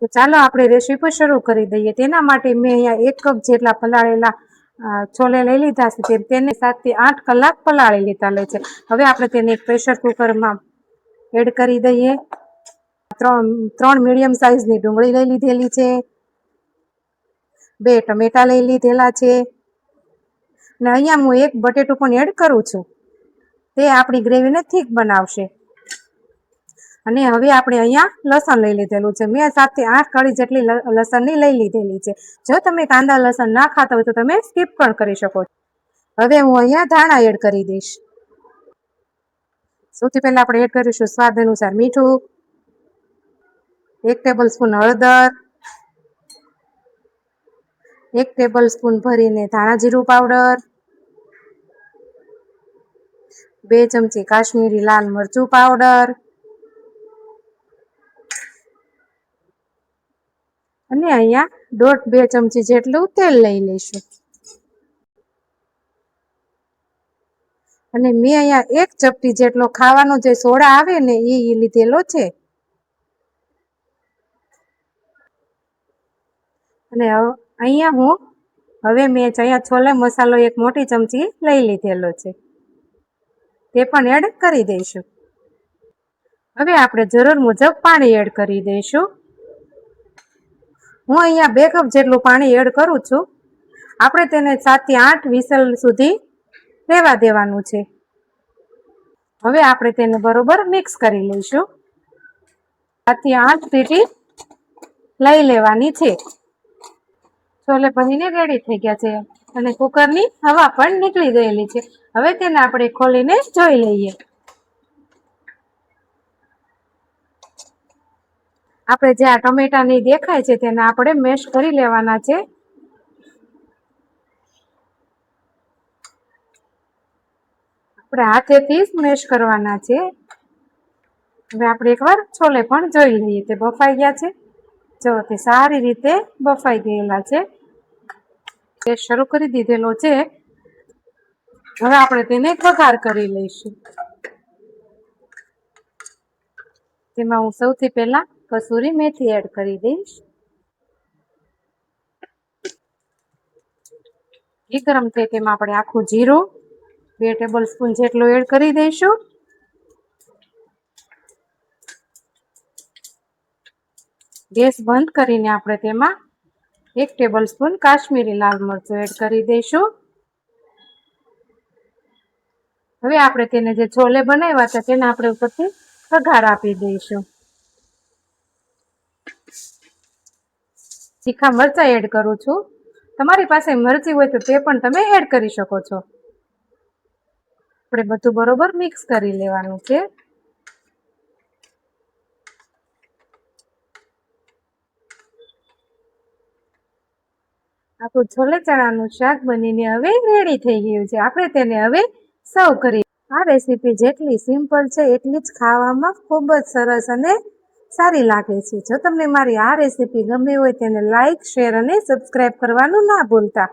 તો ચાલો આપણે રેસીપી શરૂ કરી દઈએ। તેના માટે મેં અહીંયા 1 કપ જેટલા પલાળેલા છોલે લઈ લીધા છે। તેને 7 થી 8 કલાક પલાળી લીધા છે। હવે આપણે તેને એક પ્રેશર કુકરમાં એડ કરી દઈએ। ત્રણ મીડિયમ સાઇઝની ડુંગળી લઈ લીધેલી છે, 2 ટમેટા લઈ લીધેલા છે, ને અહીંયા હું 1 બટેટું પણ એડ કરું છું। તે આપણી ગ્રેવીને થીક બનાવશે। અને હવે આપણે અહીંયા લસણ લઈ લીધેલું છે। મેં 7 થી 8 કળી જેટલી લસણની લઈ લીધેલી છે। જો તમે કાંદા લસણ ના ખાતા હોય તો તમે સ્કીપ પણ કરી શકો છો। હવે હું અહીંયા ધાણા એડ કરી દઈશ। સૌથી પહેલા આપણે એડ કરીશું સ્વાદ અનુસાર મીઠું, 1 ટેબલ સ્પૂન હળદર, 1 ટેબલ સ્પૂન ભરીને ધાણા જીરું પાવડર, 2 ચમચી કાશ્મીરી લાલ મરચું પાવડર અને અહીંયા 1.5-2 ચમચી જેટલું તેલ લઈ લઈશું। અને મેં અહીંયા 1 ચપટી જેટલો ખાવાનો જે સોડા આવે ને એ લીધેલો છે। અને અહીંયા છોલે મસાલો 1 મોટી ચમચી લઈ લીધેલો છે, તે પણ એડ કરી દઈશું। હવે આપણે જરૂર મુજબ પાણી એડ કરી દઈશું। હું અહીંયા 2 કપ જેટલું પાણી એડ કરું છું। આપણે તેને 7 થી 8 વિસલ સુધી રહેવા દેવાનું છે। હવે આપણે તેને બરોબર મિક્સ કરી લઈશું। 7 થી 8 સીટી લઈ લેવાની છે। છોલે બનીને રેડી થઈ ગયા છે અને કુકરની હવા પણ નીકળી ગયેલી છે। હવે તેને આપણે ખોલીને જોઈ લઈએ। આપણે જે આ ટમેટાની દેખાય છે તેને આપણે મેશ કરી લેવાના છે। આપણે હાથેથી જ મેશ કરવાના છે। હવે આપણે એકવાર છોલે પણ જોઈ લઈએ। તે બફાઈ ગયા છે, જો તે સારી રીતે બફાઈ ગયેલા છે। ગેસ શરૂ કરી દીધેલો છે। હવે આપણે તેને વઘાર કરી લઈશું। તેમાં હું સૌથી પહેલા કસૂરી મેથી એડ કરી દઈશ। ઘી ગરમ થાય તેમાં આપણે આખું જીરું 2 ટેબલ સ્પૂન જેટલું એડ કરી દઈશું। ગેસ બંધ કરીને આપણે તેમાં 1 ટેબલ સ્પૂન કાશ્મીરી લાલ મરચું એડ કરી દઈશું। હવે આપણે તેને જે છોલે બનાવ્યા હતા તેને આપણે ઉપરથી વઘાર આપી દઈશું। તીખા મરચાં એડ કરું છું। તમારી પાસે મરચી હોય તો તે પણ તમે એડ કરી શકો છો। આપણે બધું બરોબર મિક્સ કરી લેવાનું છે। આપણું છોલે ચણાનું શાક બનીને હવે રેડી થઈ ગયું છે। આપણે તેને હવે સર્વ કરીએ। આ રેસીપી જેટલી સિમ્પલ છે એટલી જ ખાવામાં ખૂબ જ સરસ અને સારી લાગે છે। જો તમને મારી આ રેસીપી ગમી હોય તેને લાઈક, શેર અને સબસ્ક્રાઈબ કરવાનું ના ભૂલતા।